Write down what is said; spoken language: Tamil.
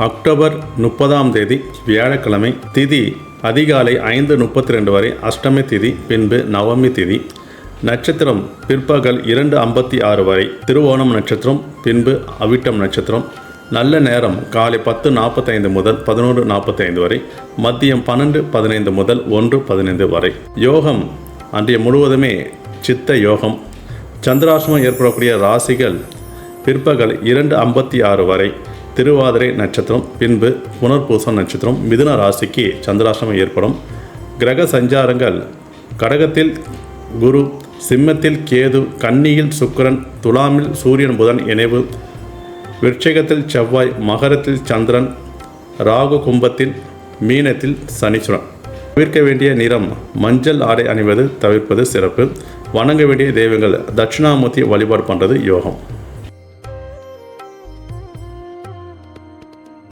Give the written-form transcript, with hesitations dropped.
அக்டோபர் 30 வியாழக்கிழமை. திதி அதிகாலை 5:32 வரை அஷ்டமி திதி, பின்பு நவமி திதி. நட்சத்திரம் பிற்பகல் 2:56 வரை திருவோணம் நட்சத்திரம், பின்பு அவிட்டம் நட்சத்திரம். நல்ல நேரம் காலை 10:45 முதல் 11:45 வரை, மதியம் 12:15 முதல் 1:15 வரை. யோகம் அன்றைய முழுவதுமே சித்த யோகம். சந்திராஷ்டமம் ஏற்படக்கூடிய ராசிகள் பிற்பகல் 2:56 வரை திருவாதிரை நட்சத்திரம், பின்பு புனர்பூசம் நட்சத்திரம். மிதுன ராசிக்கு சந்திராஷ்டமம் ஏற்படும். கிரக சஞ்சாரங்கள் கடகத்தில் குரு, சிம்மத்தில் கேது, கன்னியில் சுக்கிரன், துலாமில் சூரியன் புதன் இணைவு, விருச்சிகத்தில் செவ்வாய், மகரத்தில் சந்திரன், ராகு கும்பத்தில், மீனத்தில் சனீஸ்வரன். தவிர்க்க வேண்டிய நிறம் மஞ்சள் ஆடை அணிவது தவிர்ப்பது சிறப்பு. வணங்க வேண்டிய தெய்வங்கள் தட்சிணாமூர்த்தி வழிபாடு பண்ணுறது யோகம்.